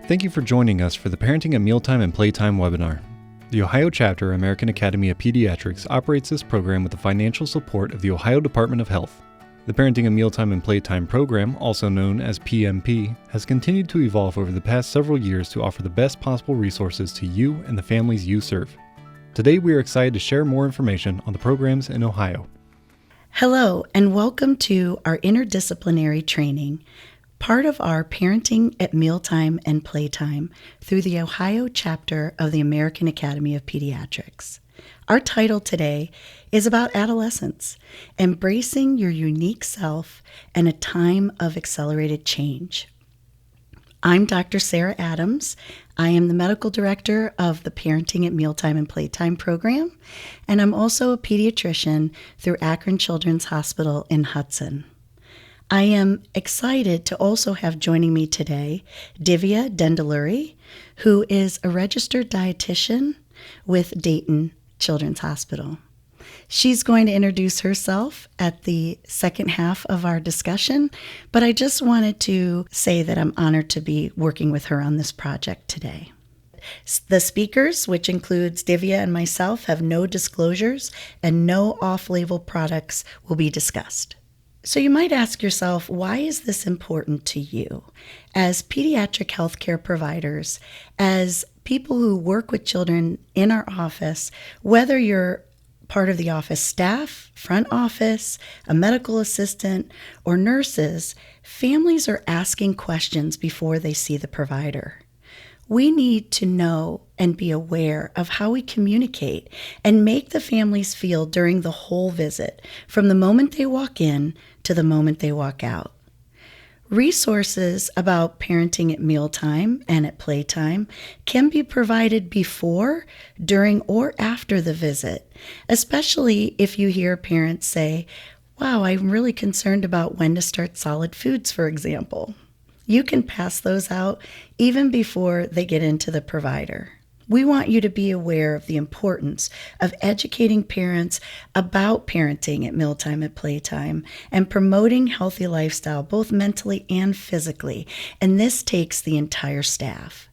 Thank you for joining us for the Parenting at Mealtime and Playtime webinar. The Ohio Chapter, American Academy of Pediatrics, operates this program with the financial support of the Ohio Department of Health. The Parenting at Mealtime and Playtime program, also known as PMP, has continued to evolve over the past several years to offer the best possible resources to you and the families you serve. Today, we are excited to share more information on the programs in Ohio. Hello, and welcome to our interdisciplinary training, part of our Parenting at Mealtime and Playtime through the Ohio chapter of the American Academy of Pediatrics. Our title today is about adolescence, embracing your unique self and a time of accelerated change. I'm Dr. Sarah Adams. I am the medical director of the Parenting at Mealtime and Playtime program, and I'm also a pediatrician through Akron Children's Hospital in Hudson. I am excited to also have joining me today Divya Dendaluri, who is a registered dietitian with Dayton Children's Hospital. She's going to introduce herself at the second half of our discussion, but I just wanted to say that I'm honored to be working with her on this project today. The speakers, which includes Divya and myself, have no disclosures and no off-label products will be discussed. So you might ask yourself, why is this important to you? As pediatric healthcare providers, as people who work with children in our office, whether you're part of the office staff, front office, a medical assistant, or nurses, families are asking questions before they see the provider. We need to know and be aware of how we communicate and make the families feel during the whole visit, from the moment they walk in to the moment they walk out. Resources about parenting at mealtime and at playtime can be provided before, during, or after the visit, especially if you hear parents say, "Wow, I'm really concerned about when to start solid foods," for example. You can pass those out even before they get into the provider. We want you to be aware of the importance of educating parents about parenting at mealtime and playtime and promoting healthy lifestyle, both mentally and physically. And this takes the entire staff.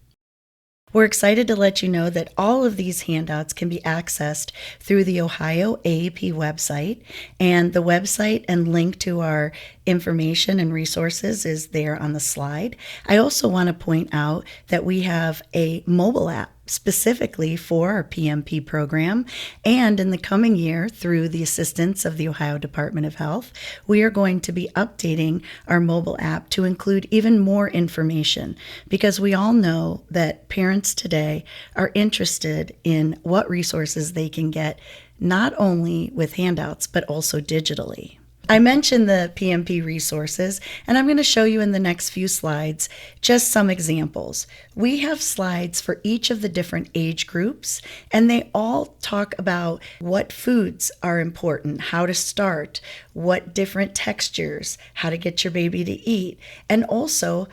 We're excited to let you know that all of these handouts can be accessed through the Ohio AAP website, and the website and link to our information and resources is there on the slide. I also want to point out that we have a mobile app specifically for our PMP program, and in the coming year, through the assistance of the Ohio Department of Health, we are going to be updating our mobile app to include even more information, because we all know that parents today are interested in what resources they can get, not only with handouts, but also digitally. I mentioned the PMP resources, and I'm going to show you in the next few slides just some examples. We have slides for each of the different age groups, and they all talk about what foods are important, how to start, what different textures, how to get your baby to eat, and also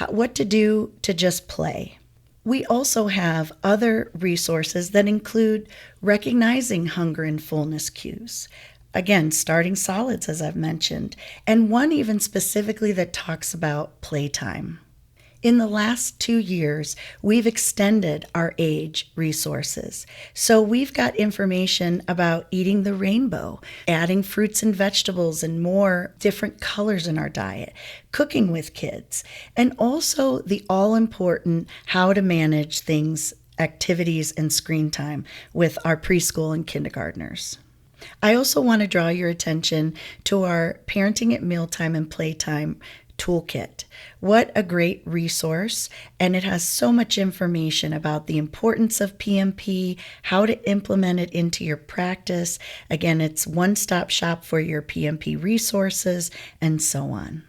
what to do to just play. We also have other resources that include recognizing hunger and fullness cues. Again, starting solids, as I've mentioned, and one even specifically that talks about playtime. In the last 2 years, we've extended our age resources. So we've got information about eating the rainbow, adding fruits and vegetables and more different colors in our diet, cooking with kids, and also the all-important how to manage things, activities, and screen time with our preschool and kindergartners. I also want to draw your attention to our Parenting at Mealtime and Playtime toolkit. What a great resource, and it has so much information about the importance of PMP, how to implement it into your practice. Again, it's one-stop shop for your PMP resources, and so on.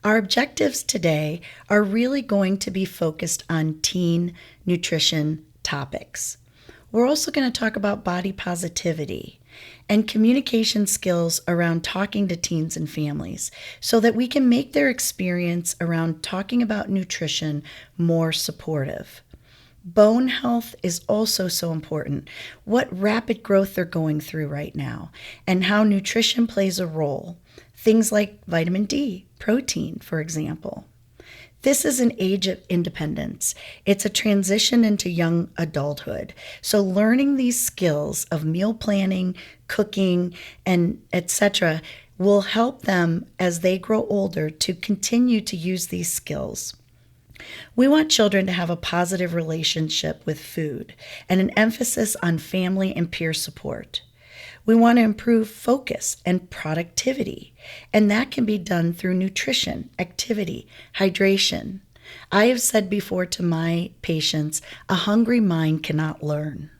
Our objectives today are really going to be focused on teen nutrition topics. We're also going to talk about body positivity and communication skills around talking to teens and families so that we can make their experience around talking about nutrition more supportive. Bone health is also so important. What rapid growth they're going through right now and how nutrition plays a role. Things like vitamin D, protein, for example. This is an age of independence. It's a transition into young adulthood. So learning these skills of meal planning, cooking, and etc. will help them as they grow older to continue to use these skills. We want children to have a positive relationship with food and an emphasis on family and peer support. We want to improve focus and productivity, and that can be done through nutrition, activity, hydration. I have said before to my patients, a hungry mind cannot learn.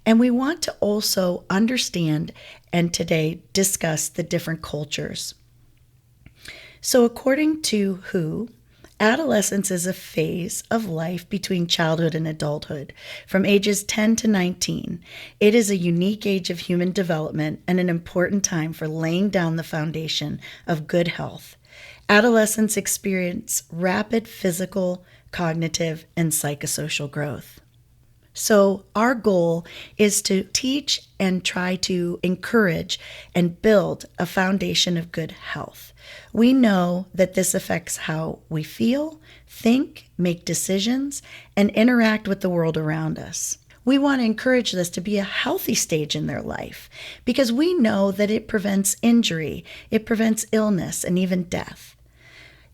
And we want to also understand and today discuss the different cultures. So according to WHO, adolescence is a phase of life between childhood and adulthood, from ages 10 to 19. It is a unique age of human development and an important time for laying down the foundation of good health. Adolescents experience rapid physical, cognitive, and psychosocial growth. So our goal is to teach and try to encourage and build a foundation of good health. We know that this affects how we feel, think, make decisions, and interact with the world around us. We want to encourage this to be a healthy stage in their life because we know that it prevents injury, it prevents illness, and even death.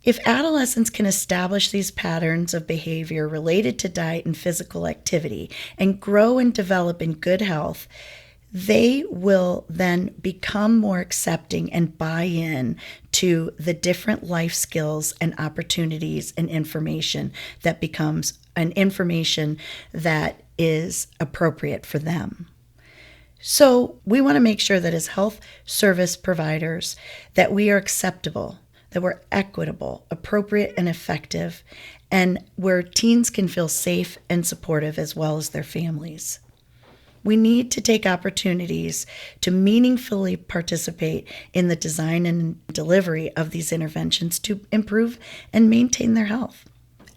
If adolescents can establish these patterns of behavior related to diet and physical activity and grow and develop in good health, they will then become more accepting and buy in to the different life skills and opportunities and information that becomes an information that is appropriate for them. So we want to make sure that as health service providers that we are acceptable, that we're equitable, appropriate, and effective, and where teens can feel safe and supportive as well as their families. We need to take opportunities to meaningfully participate in the design and delivery of these interventions to improve and maintain their health.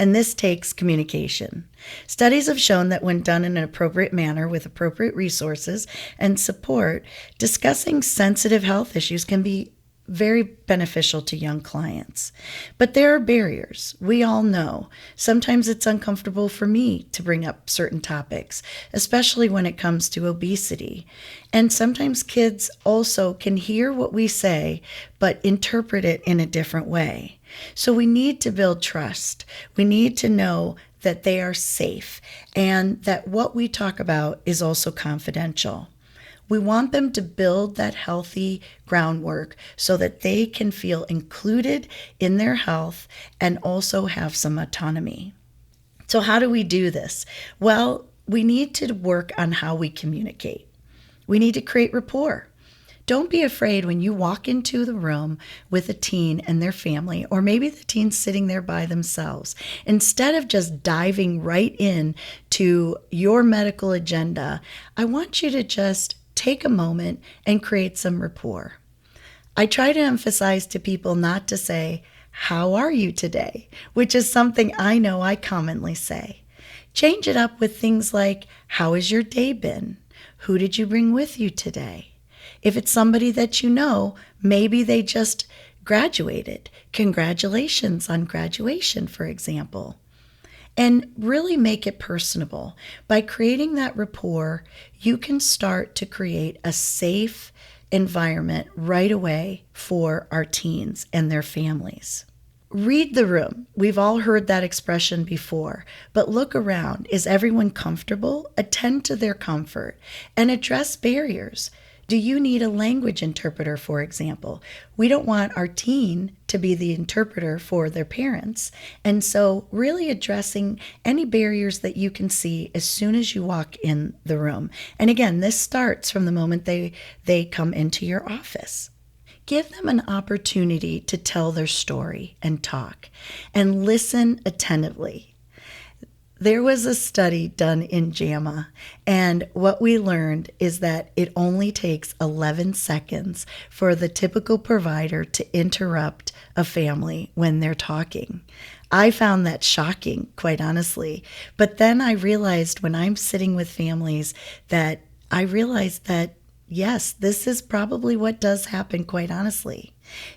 And this takes communication. Studies have shown that when done in an appropriate manner with appropriate resources and support, discussing sensitive health issues can be very beneficial to young clients. But there are barriers. We all know. Sometimes it's uncomfortable for me to bring up certain topics, especially when it comes to obesity. And sometimes kids also can hear what we say, but interpret it in a different way. So we need to build trust. We need to know that they are safe and that what we talk about is also confidential. We want them to build that healthy groundwork so that they can feel included in their health and also have some autonomy. So how do we do this? Well, we need to work on how we communicate. We need to create rapport. Don't be afraid when you walk into the room with a teen and their family, or maybe the teen's sitting there by themselves. Instead of just diving right in to your medical agenda, I want you to just take a moment and create some rapport. I try to emphasize to people not to say, "How are you today?" which is something I know I commonly say. Change it up with things like, "How has your day been? Who did you bring with you today?" If it's somebody that you know, maybe they just graduated. Congratulations on graduation, for example. And really make it personable. By creating that rapport, you can start to create a safe environment right away for our teens and their families. Read the room. We've all heard that expression before, but look around. Is everyone comfortable? Attend to their comfort and address barriers. Do you need a language interpreter, for example? We don't want our teen to be the interpreter for their parents. And so really addressing any barriers that you can see as soon as you walk in the room. And again, this starts from the moment they come into your office. Give them an opportunity to tell their story and talk, and listen attentively. There was a study done in JAMA, and what we learned is that it only takes 11 seconds for the typical provider to interrupt a family when they're talking. I found that shocking, quite honestly. But then I realized when I'm sitting with families that yes, this is probably what does happen, quite honestly.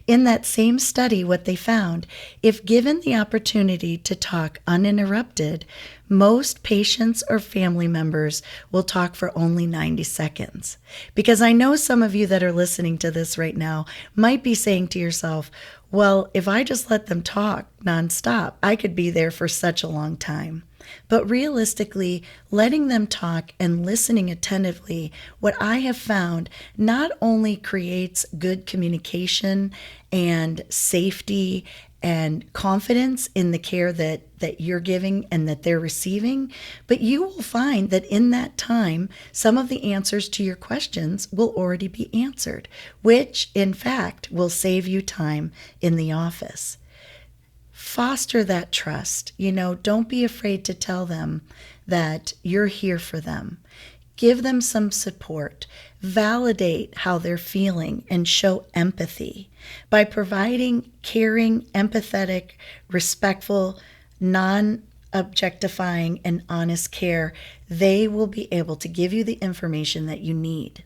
In that same study, what they found, if given the opportunity to talk uninterrupted, most patients or family members will talk for only 90 seconds. Because I know some of you that are listening to this right now might be saying to yourself, well, if I just let them talk nonstop, I could be there for such a long time. But realistically, letting them talk and listening attentively, what I have found not only creates good communication and safety and confidence in the care that you're giving and that they're receiving, but you will find that in that time, some of the answers to your questions will already be answered, which in fact will save you time in the office. Foster that trust. Don't be afraid to tell them that you're here for them. Give them some support. Validate how they're feeling and show empathy. By providing caring, empathetic, respectful, non-objectifying, and honest care, they will be able to give you the information that you need.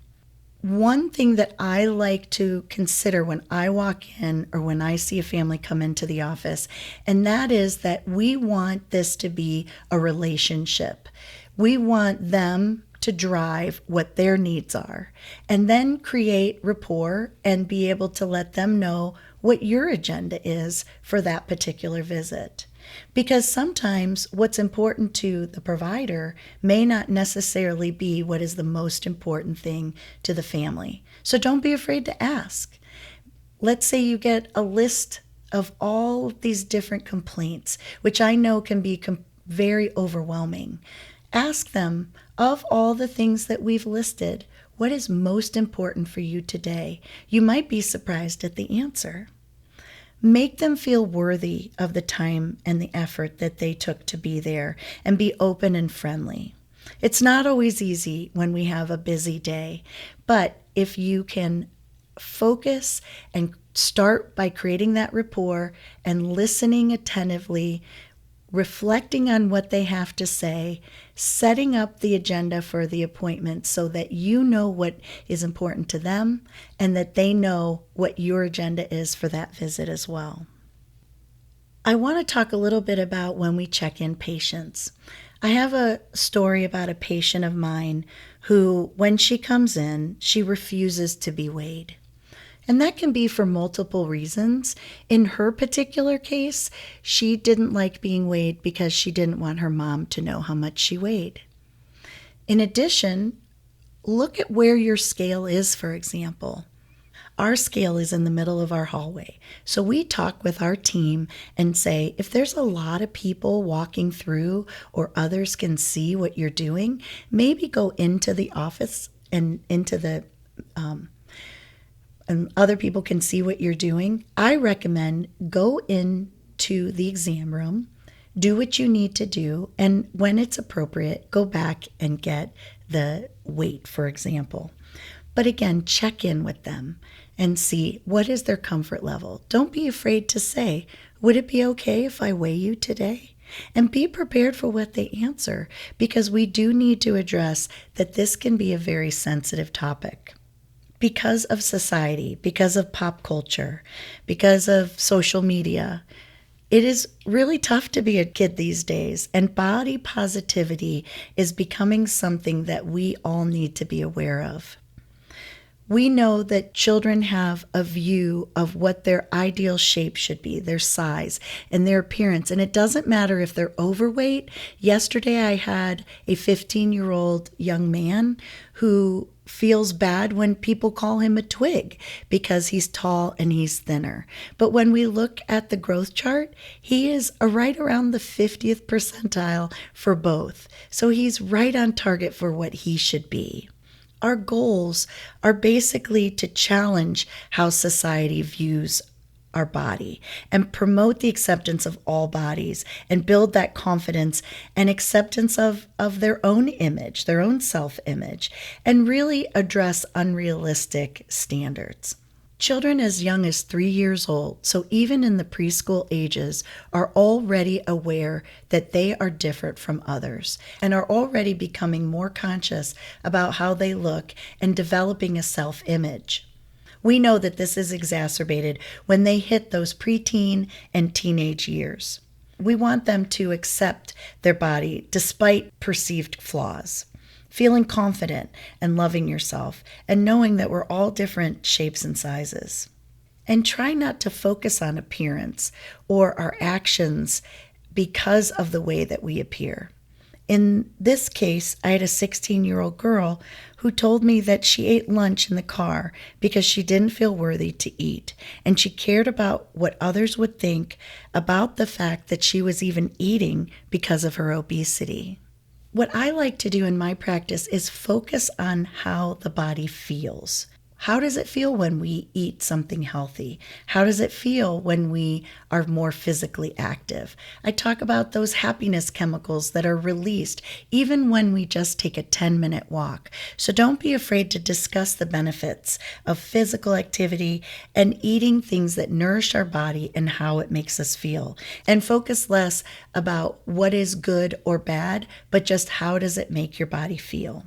One thing that I like to consider when I walk in or when I see a family come into the office, and that is that we want this to be a relationship. We want them to drive what their needs are and then create rapport and be able to let them know what your agenda is for that particular visit. Because sometimes what's important to the provider may not necessarily be what is the most important thing to the family. So don't be afraid to ask. Let's say you get a list of all these different complaints, which I know can be very overwhelming. Ask them, of all the things that we've listed, what is most important for you today? You might be surprised at the answer. Make them feel worthy of the time and the effort that they took to be there and be open and friendly. It's not always easy when we have a busy day, but if you can focus and start by creating that rapport and listening attentively, reflecting on what they have to say, setting up the agenda for the appointment so that you know what is important to them and that they know what your agenda is for that visit as well. I want to talk a little bit about when we check in patients. I have a story about a patient of mine who, when she comes in, she refuses to be weighed. And that can be for multiple reasons. In her particular case, she didn't like being weighed because she didn't want her mom to know how much she weighed. In addition, look at where your scale is, for example. Our scale is in the middle of our hallway. So we talk with our team and say, if there's a lot of people walking through or others can see what you're doing, maybe go into the office and into the and other people can see what you're doing. I recommend go into the exam room, do what you need to do, and when it's appropriate, go back and get the weight, for example. But again, check in with them and see what is their comfort level. Don't be afraid to say, would it be okay if I weigh you today? And be prepared for what they answer, because we do need to address that this can be a very sensitive topic. Because of society, because of pop culture, because of social media, it is really tough to be a kid these days, and body positivity is becoming something that we all need to be aware of. We know that children have a view of what their ideal shape should be, their size and their appearance, and it doesn't matter if they're overweight. Yesterday I had a 15-year-old young man who feels bad when people call him a twig because he's tall and he's thinner. But when we look at the growth chart, he is right around the 50th percentile for both. So he's right on target for what he should be. Our goals are basically to challenge how society views our body and promote the acceptance of all bodies and build that confidence and acceptance of their own image, their own self-image, and really address unrealistic standards. Children as young as 3 years old, so even in the preschool ages, are already aware that they are different from others and are already becoming more conscious about how they look and developing a self-image. We know that this is exacerbated when they hit those preteen and teenage years. We want them to accept their body despite perceived flaws, feeling confident and loving yourself, and knowing that we're all different shapes and sizes. And try not to focus on appearance or our actions because of the way that we appear. In this case, I had a 16-year-old girl who told me that she ate lunch in the car because she didn't feel worthy to eat, and she cared about what others would think about the fact that she was even eating because of her obesity. What I like to do in my practice is focus on how the body feels. How does it feel when we eat something healthy? How does it feel when we are more physically active? I talk about those happiness chemicals that are released even when we just take a 10-minute walk. So don't be afraid to discuss the benefits of physical activity and eating things that nourish our body and how it makes us feel. And focus less about what is good or bad, but just how does it make your body feel.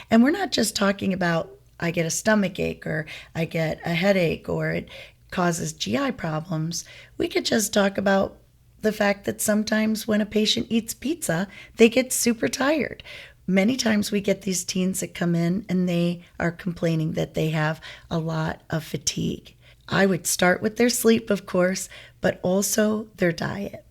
And we're not just talking about I get a stomach ache or I get a headache or it causes GI problems. We could just talk about the fact that sometimes when a patient eats pizza, they get super tired. Many times we get these teens that come in and they are complaining that they have a lot of fatigue. I would start with their sleep, of course, but also their diet.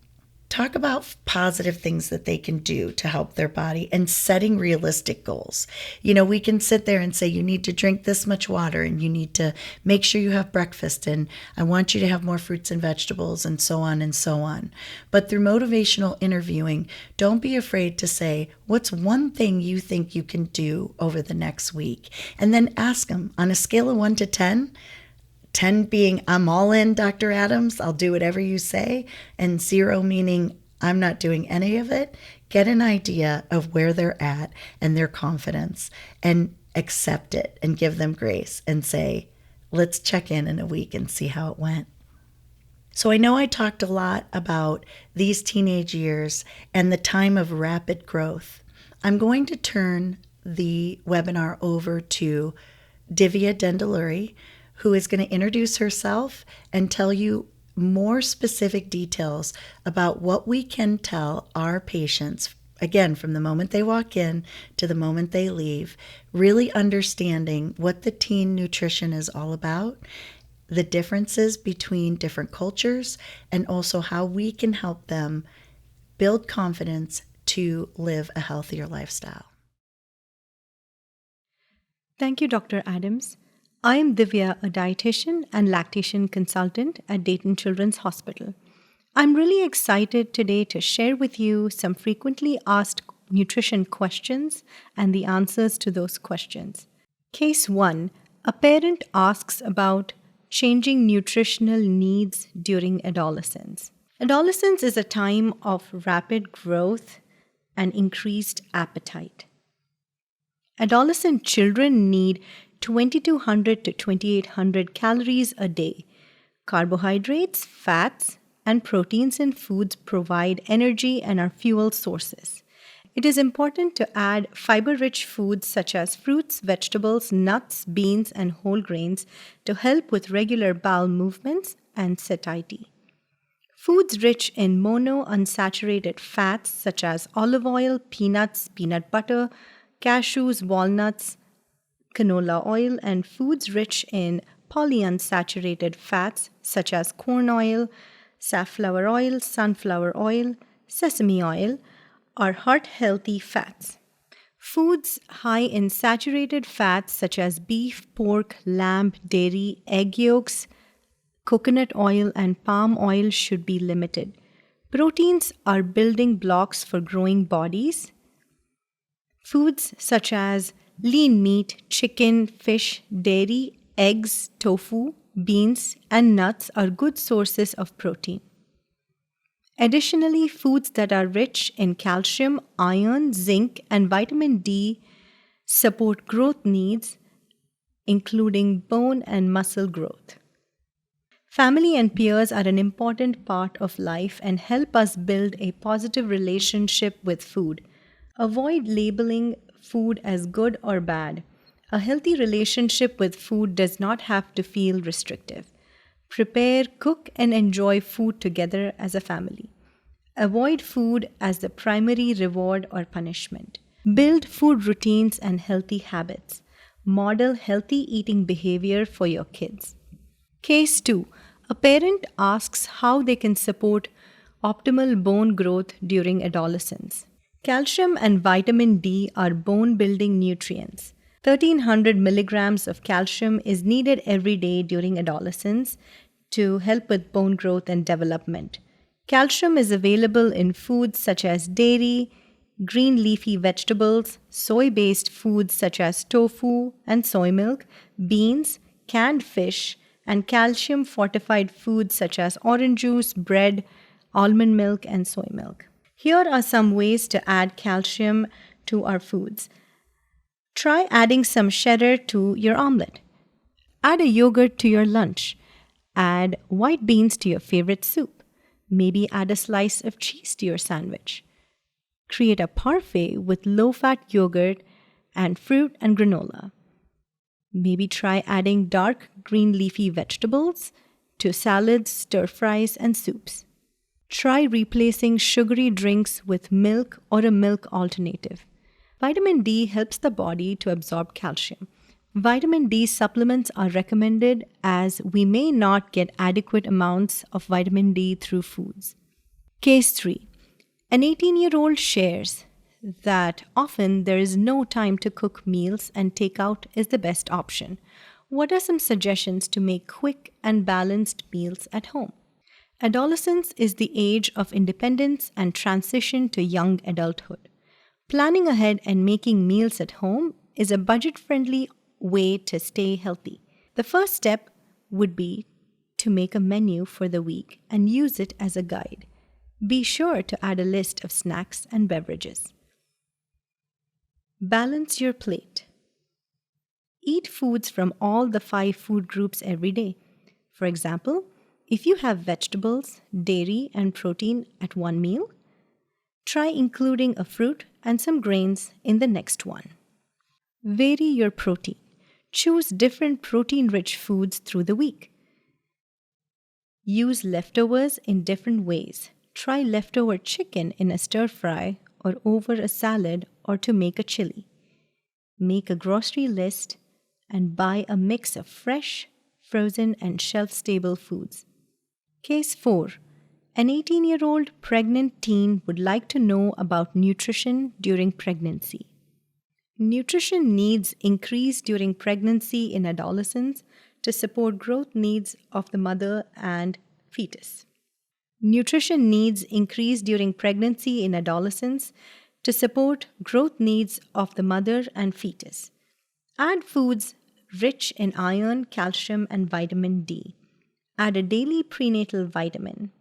Talk about positive things that they can do to help their body and setting realistic goals. We can sit there and say, you need to drink this much water and you need to make sure you have breakfast and I want you to have more fruits and vegetables and so on and so on. But through motivational interviewing, don't be afraid to say, what's one thing you think you can do over the next week? And then ask them on a scale of 1 to 10, 10 being I'm all in, Dr. Adams, I'll do whatever you say, and 0 meaning I'm not doing any of it. Get an idea of where they're at and their confidence and accept it and give them grace and say, let's check in a week and see how it went. So I know I talked a lot about these teenage years and the time of rapid growth. I'm going to turn the webinar over to Divya Dendaluri, who is going to introduce herself and tell you more specific details about what we can tell our patients, again, from the moment they walk in to the moment they leave, really understanding what the teen nutrition is all about, the differences between different cultures, and also how we can help them build confidence to live a healthier lifestyle. Thank you, Dr. Adams. I am Divya, a dietitian and lactation consultant at Dayton Children's Hospital. I'm really excited today to share with you some frequently asked nutrition questions and the answers to those questions. Case 1. A parent asks about changing nutritional needs during adolescence. Adolescence is a time of rapid growth and increased appetite. Adolescent children need 2,200 to 2,800 calories a day. Carbohydrates, fats, and proteins in foods provide energy and are fuel sources. It is important to add fiber-rich foods such as fruits, vegetables, nuts, beans, and whole grains to help with regular bowel movements and satiety. Foods rich in monounsaturated fats such as olive oil, peanuts, peanut butter, cashews, walnuts, canola oil, and foods rich in polyunsaturated fats such as corn oil, safflower oil, sunflower oil, sesame oil are heart-healthy fats. Foods high in saturated fats such as beef, pork, lamb, dairy, egg yolks, coconut oil, and palm oil should be limited. Proteins are building blocks for growing bodies. Foods such as lean meat, chicken, fish, dairy, eggs, tofu, beans, and nuts are good sources of protein. Additionally, foods that are rich in calcium, iron, zinc, and vitamin D support growth needs, including bone and muscle growth. Family and peers are an important part of life and help us build a positive relationship with food. Avoid labeling food as good or bad. A healthy relationship with food does not have to feel restrictive. Prepare, cook, and enjoy food together as a family. Avoid food as the primary reward or punishment. Build food routines and healthy habits. Model healthy eating behavior for your kids. Case 2. A parent asks how they can support optimal bone growth during adolescence. Calcium and vitamin D are bone building nutrients. 1300 milligrams of calcium is needed every day during adolescence to help with bone growth and development. Calcium is available in foods such as dairy, green leafy vegetables, soy-based foods such as tofu and soy milk, beans, canned fish, and calcium-fortified foods such as orange juice, bread, almond milk, and soy milk. Here are some ways to add calcium to our foods. Try adding some cheddar to your omelette. Add a yogurt to your lunch. Add white beans to your favorite soup. Maybe add a slice of cheese to your sandwich. Create a parfait with low-fat yogurt and fruit and granola. Maybe try adding dark green leafy vegetables to salads, stir-fries, and soups. Try replacing sugary drinks with milk or a milk alternative. Vitamin D helps the body to absorb calcium. Vitamin D supplements are recommended as we may not get adequate amounts of vitamin D through foods. Case 3. An 18-year-old shares that often there is no time to cook meals and takeout is the best option. What are some suggestions to make quick and balanced meals at home? Adolescence is the age of independence and transition to young adulthood. Planning ahead and making meals at home is a budget-friendly way to stay healthy. The first step would be to make a menu for the week and use it as a guide. Be sure to add a list of snacks and beverages. Balance your plate. Eat foods from all the 5 food groups every day. For example, if you have vegetables, dairy, and protein at one meal, try including a fruit and some grains in the next one. Vary your protein. Choose different protein-rich foods through the week. Use leftovers in different ways. Try leftover chicken in a stir-fry or over a salad or to make a chili. Make a grocery list and buy a mix of fresh, frozen, and shelf-stable foods. Case 4. An 18-year-old pregnant teen would like to know about nutrition during pregnancy. Nutrition needs increase during pregnancy in adolescents to support growth needs of the mother and fetus. Nutrition needs increase during pregnancy in adolescents to support growth needs of the mother and fetus. Add foods rich in iron, calcium, and vitamin D. Add a daily prenatal vitamin.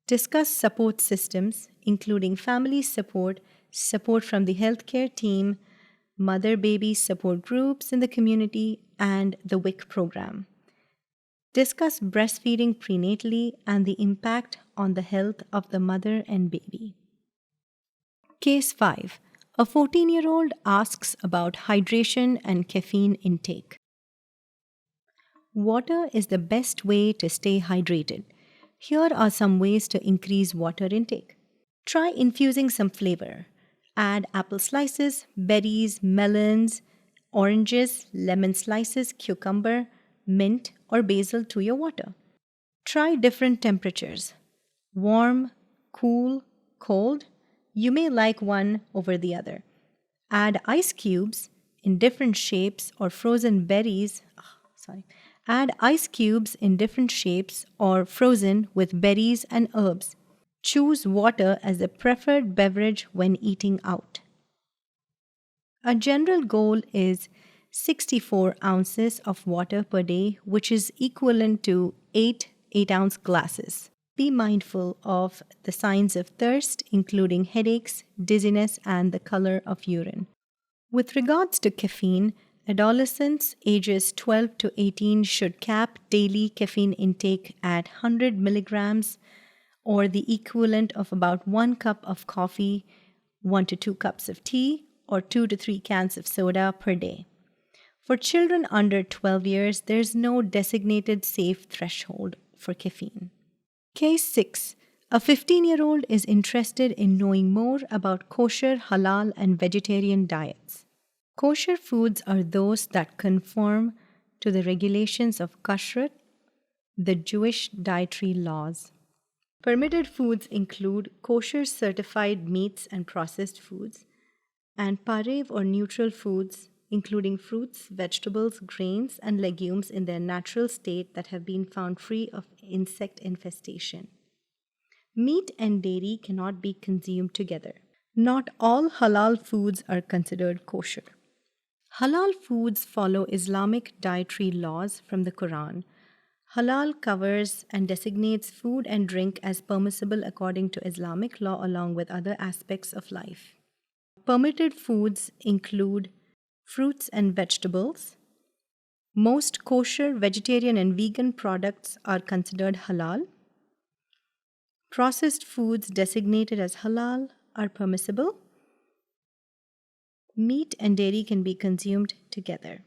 Discuss support systems, including family support, support from the healthcare team, mother-baby support groups in the community, and the WIC program. Discuss breastfeeding prenatally and the impact on the health of the mother and baby. Case 5. A 14-year-old asks about hydration and caffeine intake. Water is the best way to stay hydrated. Here are some ways to increase water intake. Try infusing some flavor. Add apple slices, berries, melons, oranges, lemon slices, cucumber, mint, or basil to your water. Try different temperatures. Warm, cool, cold. You may like one over the other. Add ice cubes in different shapes or frozen berries. Add ice cubes in different shapes or frozen with berries and herbs. Choose water as the preferred beverage when eating out. A general goal is 64 ounces of water per day, which is equivalent to 8 8-ounce glasses. Be mindful of the signs of thirst, including headaches, dizziness, and the color of urine. With regards to caffeine, adolescents ages 12 to 18 should cap daily caffeine intake at 100 milligrams or the equivalent of about 1 cup of coffee, 1 to 2 cups of tea, or 2 to 3 cans of soda per day. For children under 12 years, there's no designated safe threshold for caffeine. Case 6. A 15-year-old is interested in knowing more about kosher, halal, and vegetarian diets. Kosher foods are those that conform to the regulations of kashrut, the Jewish dietary laws. Permitted foods include kosher certified meats and processed foods, and parev or neutral foods, including fruits, vegetables, grains, and legumes in their natural state that have been found free of insect infestation. Meat and dairy cannot be consumed together. Not all halal foods are considered kosher. Halal foods follow Islamic dietary laws from the Quran. Halal covers and designates food and drink as permissible according to Islamic law along with other aspects of life. Permitted foods include fruits and vegetables. Most kosher, vegetarian, and vegan products are considered halal. Processed foods designated as halal are permissible. Meat and dairy can be consumed together.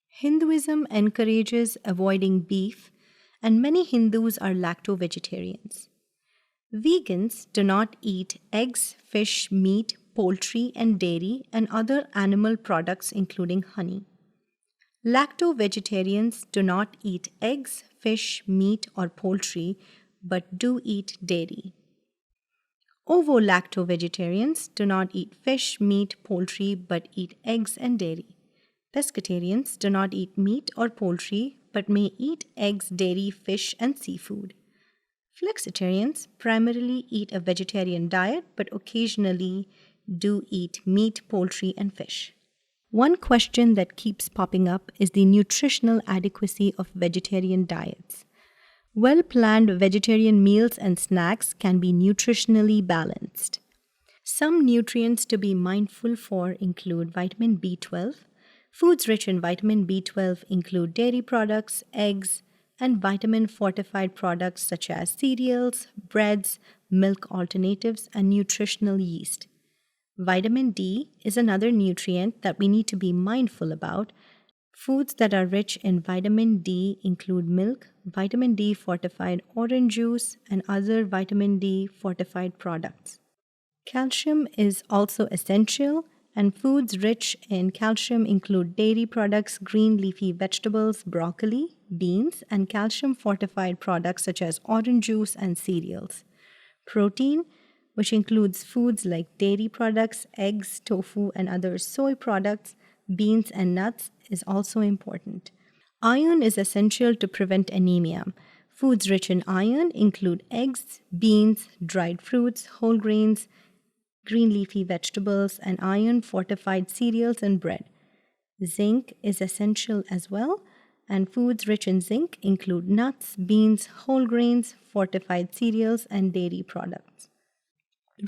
Hinduism encourages avoiding beef, and many Hindus are lacto-vegetarians. Vegans do not eat eggs, fish, meat, poultry, and dairy, and other animal products including honey. Lacto-vegetarians do not eat eggs, fish, meat, or poultry, but do eat dairy. Ovo-lacto-vegetarians do not eat fish, meat, poultry, but eat eggs and dairy. Pescatarians do not eat meat or poultry, but may eat eggs, dairy, fish, and seafood. Flexitarians primarily eat a vegetarian diet, but occasionally do eat meat, poultry, and fish. One question that keeps popping up is the nutritional adequacy of vegetarian diets. Well-planned vegetarian meals and snacks can be nutritionally balanced. Some nutrients to be mindful for include vitamin B12. Foods rich in vitamin B12 include dairy products, eggs, and vitamin-fortified products such as cereals, breads, milk alternatives, and nutritional yeast. Vitamin D is another nutrient that we need to be mindful about. Foods that are rich in vitamin D include milk, vitamin D fortified orange juice, and other vitamin D fortified products. Calcium is also essential, and foods rich in calcium include dairy products, green leafy vegetables, broccoli, beans, and calcium fortified products such as orange juice and cereals. Protein, which includes foods like dairy products, eggs, tofu, and other soy products, beans, and nuts, is also important. Iron is essential to prevent anemia. Foods rich in iron include eggs, beans, dried fruits, whole grains, green leafy vegetables, and iron-fortified cereals and bread. Zinc is essential as well, and foods rich in zinc include nuts, beans, whole grains, fortified cereals, and dairy products.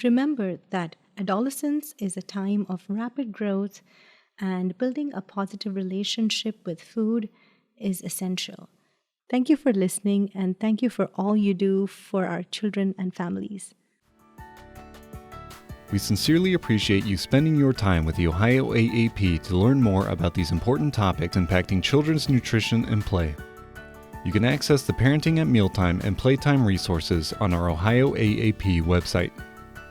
Remember that adolescence is a time of rapid growth, and building a positive relationship with food is essential. Thank you for listening, and thank you for all you do for our children and families. We sincerely appreciate you spending your time with the Ohio AAP to learn more about these important topics impacting children's nutrition and play. You can access the Parenting at Mealtime and Playtime resources on our Ohio AAP website.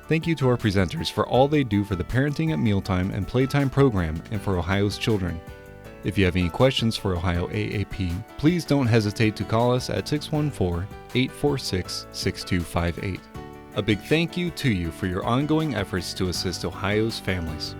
Thank you to our presenters for all they do for the Parenting at Mealtime and Playtime program and for Ohio's children. If you have any questions for Ohio AAP, please don't hesitate to call us at 614-846-6258. A big thank you to you for your ongoing efforts to assist Ohio's families.